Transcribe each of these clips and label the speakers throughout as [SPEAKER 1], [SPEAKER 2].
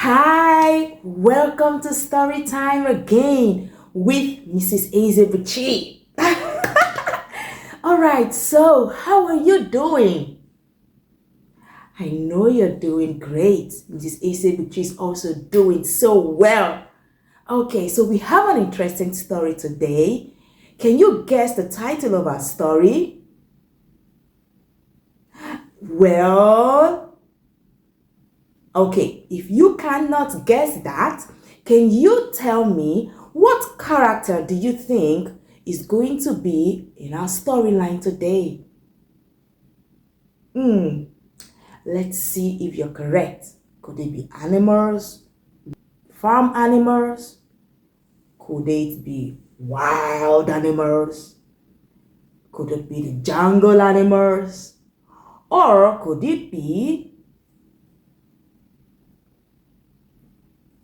[SPEAKER 1] Hi, welcome to Storytime again with Mrs. Ezebuchi. Alright, so how are you doing? I know you're doing great. Mrs. Ezebuchi is also doing so well. Okay, so we have an interesting story today. Can you guess the title of our story? Well, okay, if you cannot guess that, can you tell me what character do you think is going to be in our storyline today? Let's see if you're correct. Could it be animals, farm animals? Could it be wild animals? Could it be the jungle animals? Or could it be,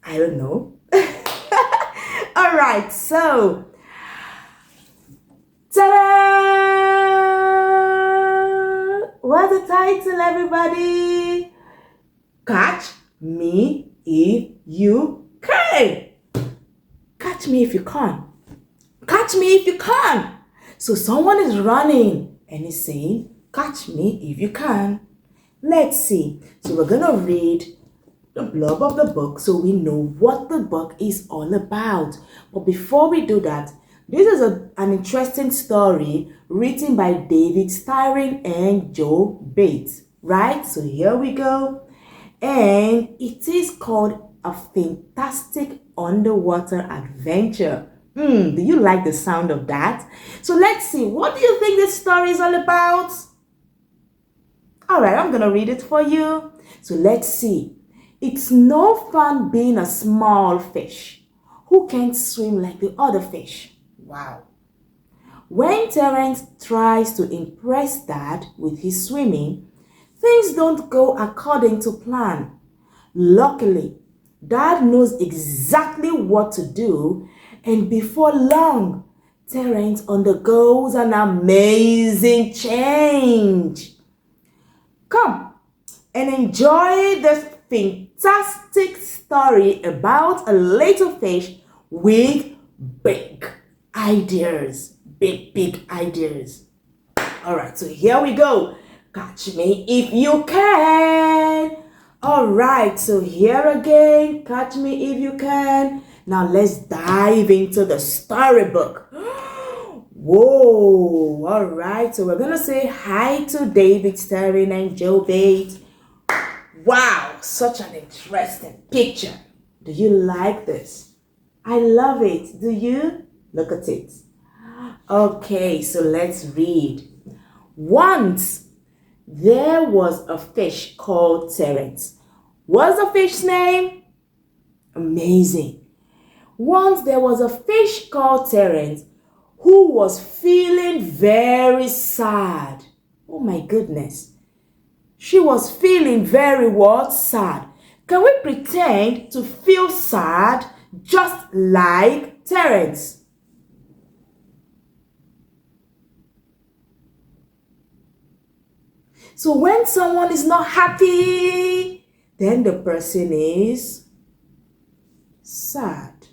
[SPEAKER 1] I don't know. Alright, so ta-da! What's the title, everybody? Catch me if you can. Catch me if you can. Catch me if you can. So someone is running and is saying, catch me if you can. Let's see. So we're going to read the blurb of the book so we know what the book is all about. But before we do that, this is an interesting story written by David Styring and Joe Byatt, right? So here we go. And it is called A Fantastic Underwater Adventure. Do you like the sound of that? So let's see. What do you think this story is all about? All right, I'm going to read it for you. So let's see. It's no fun being a small fish who can't swim like the other fish. Wow. When Terence tries to impress Dad with his swimming, things don't go according to plan. Luckily, Dad knows exactly what to do, and before long, Terence undergoes an amazing change. Come and enjoy this fantastic story about a little fish with big ideas. Big ideas. Alright, so here we go. Catch me if you can. Alright, so here again. Catch me if you can. Now let's dive into the storybook. Whoa! Alright, so we're gonna say hi to David Styring and Joe Byatt. Wow, such an interesting picture. Do you like this? I love it. Do you? Look at it. Okay, so let's read. Once there was a fish called Terence. What's the fish's name? Amazing. Once there was a fish called Terence who was feeling very sad. Oh my goodness. She was feeling very what? Sad. Can we pretend to feel sad just like Terence? So when someone is not happy, then the person is sad.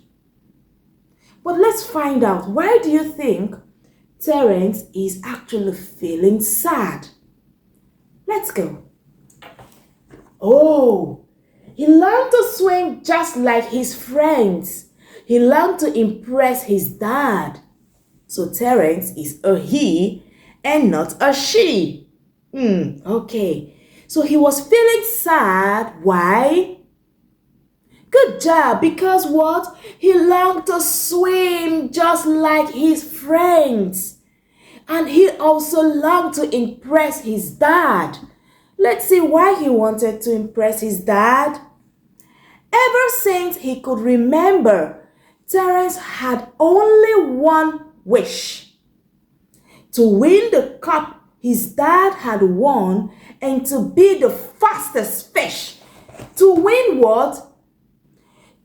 [SPEAKER 1] But let's find out, why do you think Terence is actually feeling sad? Let's go. Oh, he learned to swim just like his friends. He learned to impress his dad. So Terence is a he and not a she. Okay. So he was feeling sad. Why? Good job, because what? He learned to swim just like his friends. And he also learned to impress his dad. Let's see why he wanted to impress his dad. Ever since he could remember, Terence had only one wish: to win the cup his dad had won and to be the fastest fish. To win what?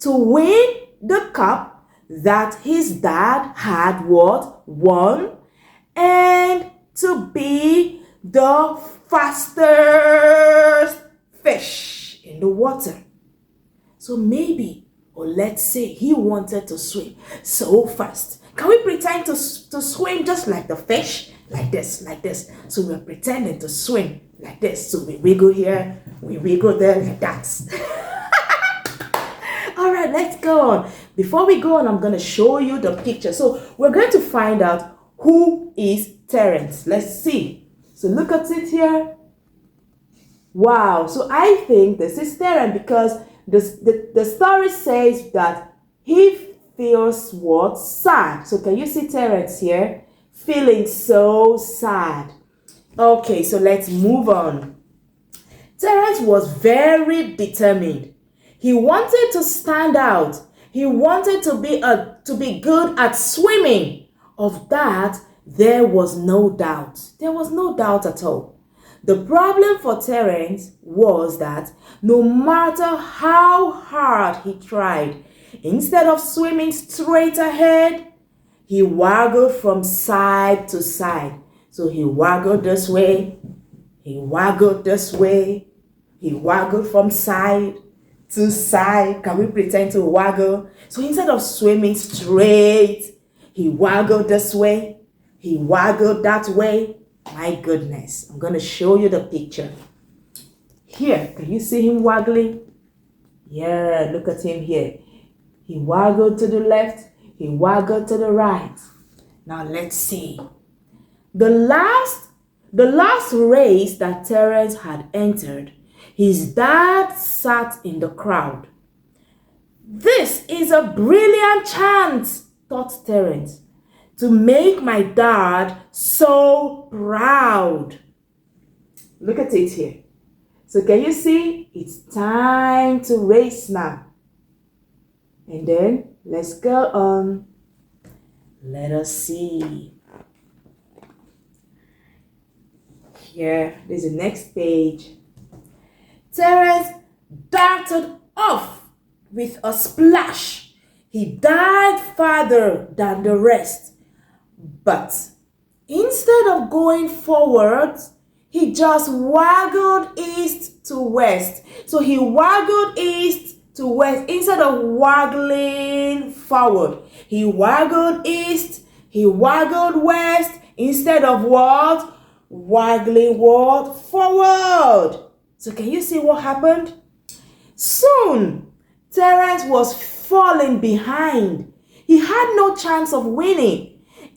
[SPEAKER 1] To win the cup that his dad had what? Won, and to be the fastest fish in the water. So So maybe, or let's say he wanted to swim so fast. Can we pretend to swim just like the fish? Like this, like this. So we're pretending to swim like this. So we wiggle here, we wiggle there, like that. All right, let's go on. Before we go on, I'm going to show you the picture. So we're going to find out who is Terence. Let's see. So look at it here. Wow. So I think this is Terence because the story says that he feels what? Sad. So can you see Terence here? Feeling so sad. Okay, so let's move on. Terence was very determined. He wanted to stand out. He wanted to be good at swimming. Of that, there was no doubt. There was no doubt at all. The problem for Terence was that no matter how hard he tried, instead of swimming straight ahead, he waggled from side to side. So he waggled this way, he waggled this way, he waggled from side to side. Can we pretend to waggle? So instead of swimming straight, he waggled this way, he waggled that way. My goodness, I'm going to show you the picture. Here, can you see him waggling? Yeah, look at him here. He waggled to the left, he waggled to the right. Now let's see. The last race that Terence had entered, his dad sat in the crowd. This is a brilliant chance, thought Terence, to make my dad so proud. Look at it here. So can you see? It's time to race now. And then let's go on. Let us see. Here, there's the next page. Terence darted off with a splash. He dived farther than the rest. But instead of going forward, he just waggled east to west. So he waggled east to west instead of waggling forward. He waggled east, he waggled west instead of what? Waggling what? Forward. So can you see what happened? Soon, Terence was falling behind. He had no chance of winning.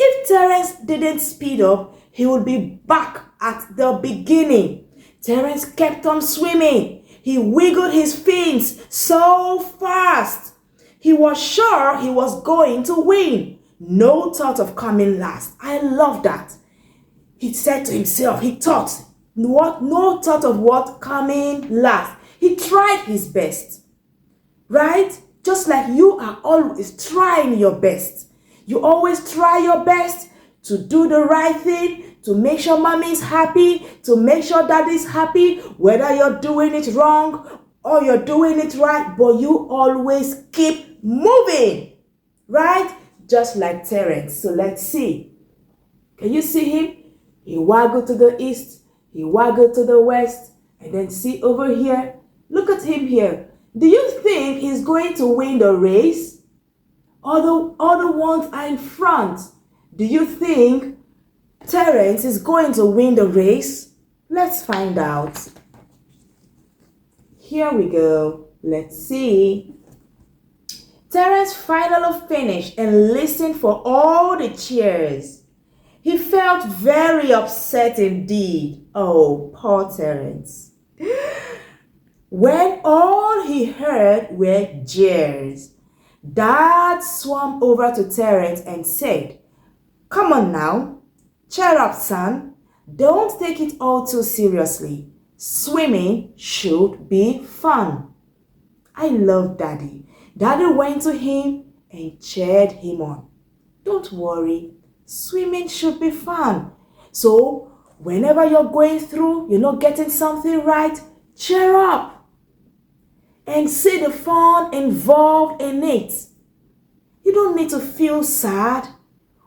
[SPEAKER 1] If Terence didn't speed up, he would be back at the beginning. Terence kept on swimming. He wiggled his fins so fast. He was sure he was going to win. No thought of coming last. I love that. He said to himself, he thought, what? No thought of what? Coming last. He tried his best. Right? Just like you are always trying your best. You always try your best to do the right thing, to make sure mommy's happy, to make sure daddy's happy, whether you're doing it wrong or you're doing it right, but you always keep moving, right? Just like Terence. So let's see. Can you see him? He waggled to the east, he waggled to the west, and then see over here. Look at him here. Do you think he's going to win the race? Or the other ones are in front. Do you think Terence is going to win the race? Let's find out. Here we go. Let's see. Terence finally finished and listened for all the cheers. He felt very upset indeed. Oh, poor Terence. When all he heard were jeers, Dad swam over to Terence and said, "Come on now, cheer up, son. Don't take it all too seriously. Swimming should be fun." I love Daddy. Daddy went to him and cheered him on. Don't worry, swimming should be fun. So whenever you're going through, you're not getting something right, cheer up and see the fun involved in it. You don't need to feel sad.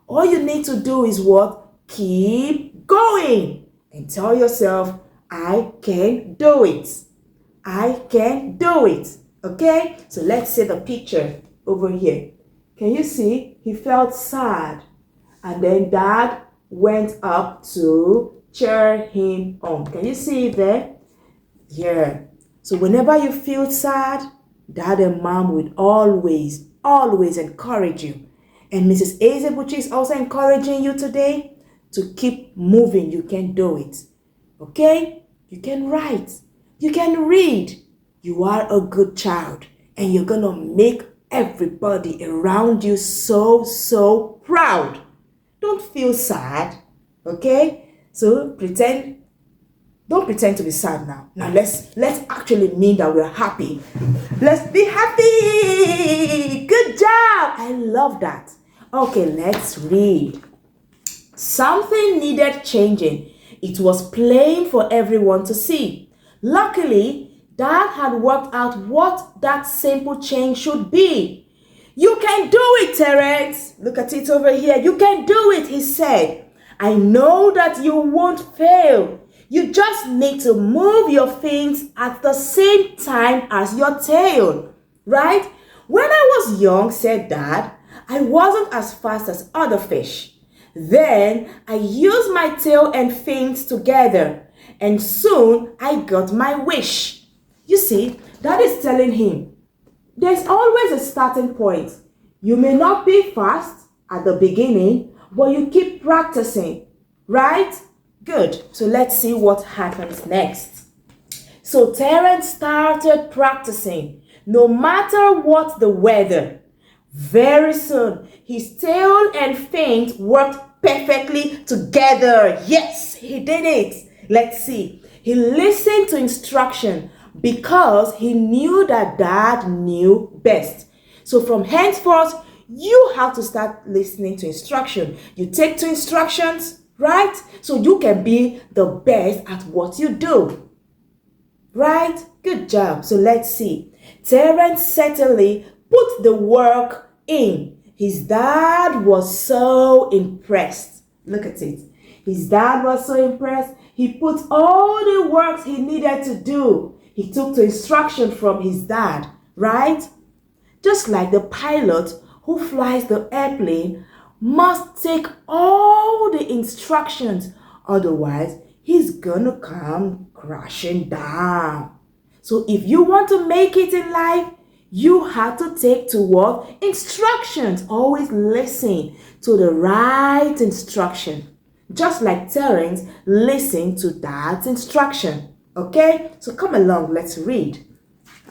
[SPEAKER 1] All you need to do is what? Keep going and tell yourself, I can do it. I can do it. Okay, so let's see the picture over here. Can you see? He felt sad. And then Dad went up to cheer him on. Can you see it there? Yeah. So whenever you feel sad, Dad and Mom will always encourage you. And Mrs. Ezebuchi is also encouraging you today to keep moving. You can do it. Okay? You can write. You can read. You are a good child. And you're going to make everybody around you so proud. Don't feel sad. Okay? So don't pretend to be sad now. Now let's actually mean that we're happy. Let's be happy. Good job. I love that. Okay, let's read. Something needed changing. It was plain for everyone to see. Luckily, Dad had worked out what that simple change should be. You can do it, Terence. Look at it over here. You can do it, he said. I know that you won't fail. You just need to move your fins at the same time as your tail, right? When I was young, said Dad, I wasn't as fast as other fish. Then I used my tail and fins together, and soon I got my wish. You see, Dad is telling him, there's always a starting point. You may not be fast at the beginning, but you keep practicing, right? Good. So let's see what happens next. So Terence started practicing, no matter what the weather. Very soon, his tail and fins worked perfectly together. Yes, he did it. Let's see. He listened to instruction because he knew that Dad knew best. So from henceforth, you have to start listening to instruction. You take to instructions, right? So you can be the best at what you do. Right? Good job. So let's see. Terence certainly put the work in. His dad was so impressed. Look at it. His dad was so impressed. He put all the work he needed to do. He took the instruction from his dad, right? Just like the pilot who flies the airplane must take all the instructions. Otherwise, he's gonna come crashing down. So if you want to make it in life, you have to take to what? Instructions. Always listen to the right instruction. Just like Terence listened to Dad's instruction. Okay? So come along, let's read.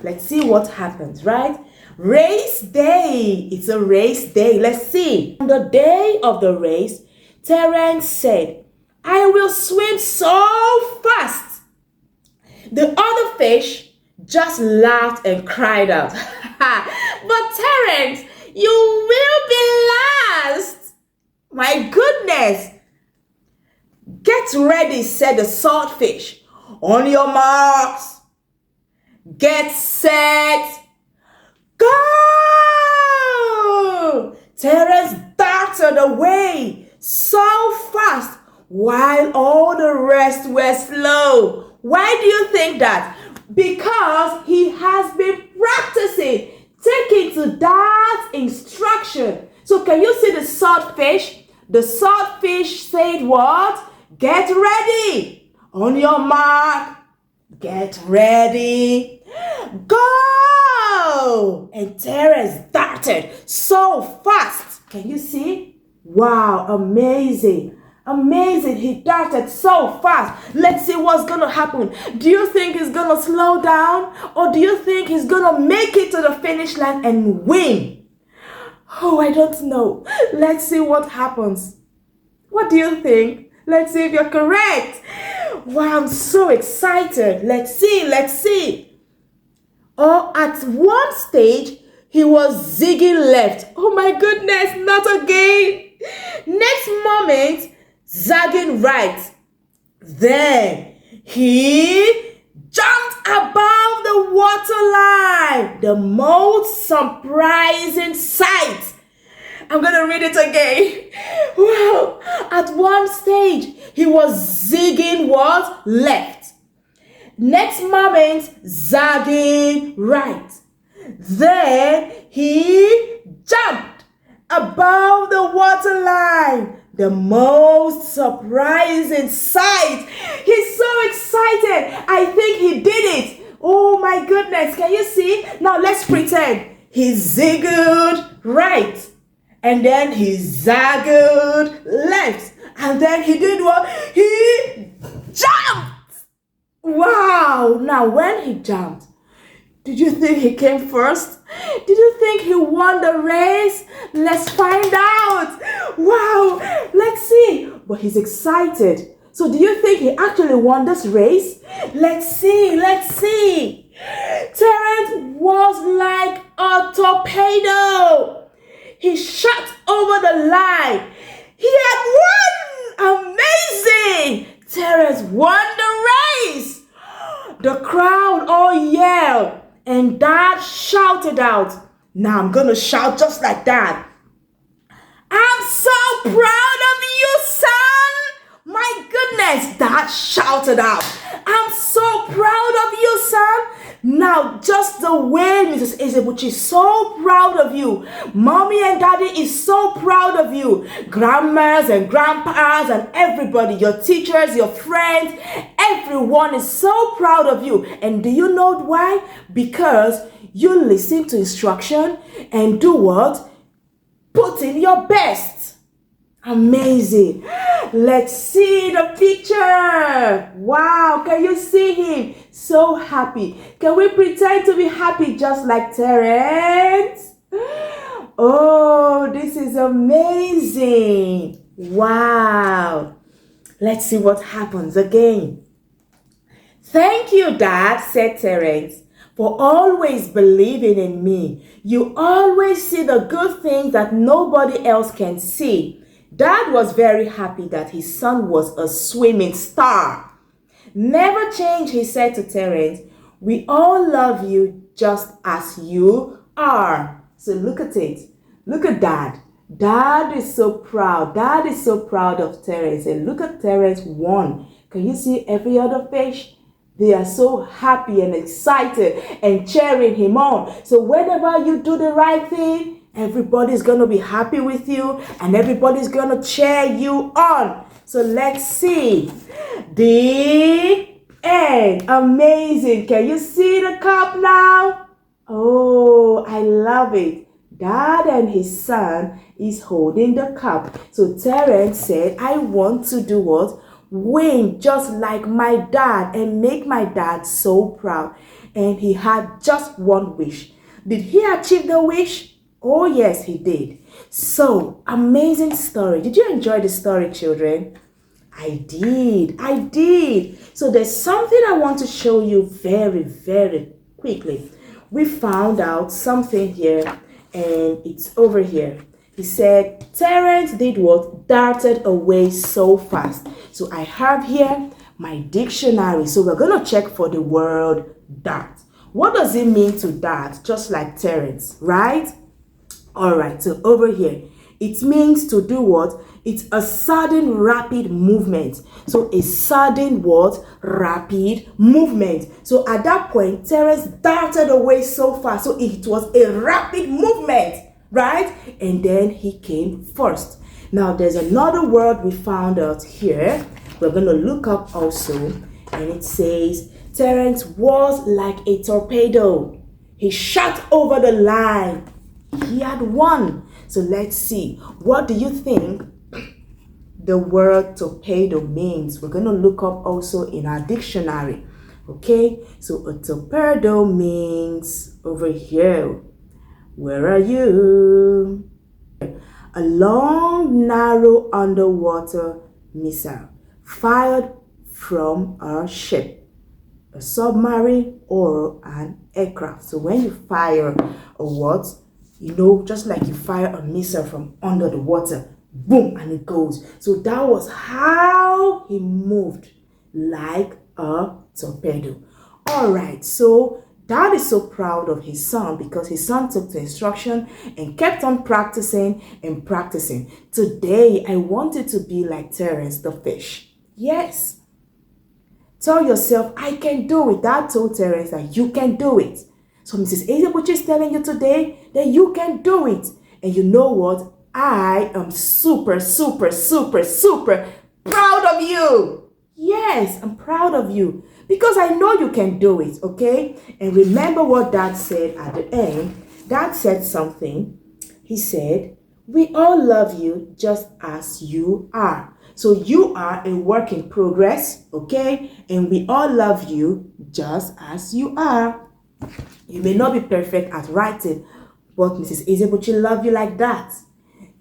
[SPEAKER 1] Let's see what happens, right? Race day. It's a race day. Let's see. On the day of the race, Terence said, I will swim so fast. The other fish just laughed and cried out. But Terence, you will be last. My goodness. Get ready, said the swordfish. On your marks. Get set. Go! Terence darted away so fast while all the rest were slow. Why do you think that? Because he has been practicing, taking to Dad's instruction. So can you see the swordfish? The swordfish said what? Get ready. On your mark. Get ready. Go! And Terence darted so fast. Can you see? Wow, amazing. Amazing. He darted so fast. Let's see what's going to happen. Do you think he's going to slow down? Or do you think he's going to make it to the finish line and win? Oh, I don't know. Let's see what happens. What do you think? Let's see if you're correct. Wow, I'm so excited. Let's see. Oh, at one stage, he was zigging left. Oh my goodness, not again. Next moment, zagging right. Then he jumped above the waterline. The most surprising sight. I'm going to read it again. Wow. At one stage, he was zigging what? Left. Next moment, zagging right. Then he jumped above the waterline. The most surprising sight. He's so excited. I think he did it. Oh my goodness. Can you see? Now let's pretend he ziggled right. And then he zaggled left. And then he did what? He jumped. Wow. Now when he jumped, did you think he came first? Did you think he won the race? Let's find out. Wow, let's see. But he's excited. So do you think he actually won this race? Let's see, let's see. Terence was like a torpedo. He shot over the line. He had won. Amazing. Terence won the race. The crowd all yelled. And Dad shouted out. Now I'm going to shout just like that. I'm so proud of you, son. My goodness, Dad shouted out. I'm so proud of you, son. Now, just the way Mrs. Ezebuchi is so proud of you. Mommy and Daddy is so proud of you. Grandmas and grandpas and everybody, your teachers, your friends, everyone is so proud of you. And do you know why? Because you listen to instruction and do what? Put in your best. Amazing. Let's see the picture. Wow, can you see him? So happy. Can we pretend to be happy just like Terence? Oh, this is amazing. Wow. Let's see what happens again. Thank you, Dad, said Terence, for always believing in me. You always see the good things that nobody else can see. Dad was very happy that his son was a swimming star. Never change, he said to Terence. We all love you just as you are. So look at it. Look at Dad. Dad is so proud. Dad is so proud of Terence. And look at Terence won. Can you see every other fish? They are so happy and excited and cheering him on. So whenever you do the right thing, everybody's going to be happy with you and everybody's going to cheer you on. So let's see. The end. Amazing. Can you see the cup now? Oh, I love it. Dad and his son is holding the cup. So Terence said, I want to do what? Win just like my dad and make my dad so proud. And he had just one wish. Did he achieve the wish? Oh, yes, he did. So, amazing story. Did you enjoy the story, children? I did. So, there's something I want to show you very, very quickly. We found out something here, and it's over here. He said, Terence did what? Darted away so fast. So, I have here my dictionary. So, we're going to check for the word dart. What does it mean to dart? Just like Terence, right? All right, so over here, it means to do what? It's a sudden rapid movement. So a sudden what? Rapid movement. So at that point, Terence darted away so fast. So it was a rapid movement, right? And then he came first. Now there's another word we found out here. We're going to look up also. And it says, Terence was like a torpedo. He shot over the line. He had won. So let's see. What do you think the word torpedo means? We're going to look up also in our dictionary. Okay. So a torpedo means over here. Where are you? A long, narrow underwater missile fired from a ship, a submarine, or an aircraft. So when you fire a what? You know, just like you fire a missile from under the water, boom, and it goes. So that was how he moved, like a torpedo. All right, so Dad is so proud of his son because his son took the instruction and kept on practicing and practicing. Today, I wanted to be like Terence the fish. Yes. Tell yourself, I can do it. Dad told Terence that you can do it. So Mrs. Ezebuchi is telling you today that you can do it. And you know what? I am super, super, super, super proud of you. Yes, I'm proud of you because I know you can do it, okay? And remember what Dad said at the end. Dad said something. He said, we all love you just as you are. So you are a work in progress, okay? And we all love you just as you are. You may not be perfect at writing, but Mrs. Ezebuchi loves you like that.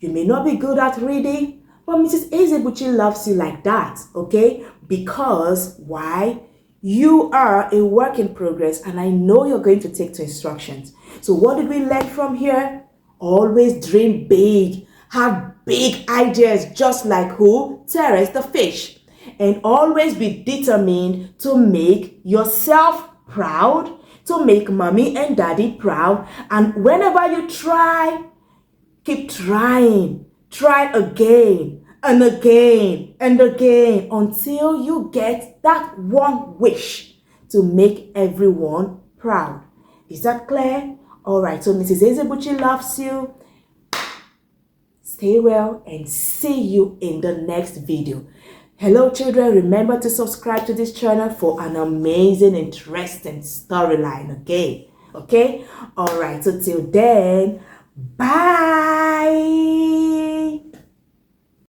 [SPEAKER 1] You may not be good at reading, but Mrs. Ezebuchi loves you like that, okay? Because, why? You are a work in progress, and I know you're going to take to instructions. So what did we learn from here? Always dream big. Have big ideas, just like who? Terence the fish. And always be determined to make yourself proud, to make mommy and daddy proud. And whenever you try, keep trying. Try again and again and again until you get that one wish to make everyone proud. Is that clear? All right, so Mrs. Ezebuchi loves you. Stay well and see you in the next video. Hello children, remember to subscribe to this channel for an amazing, interesting storyline, okay? Okay? All right, so till then, bye!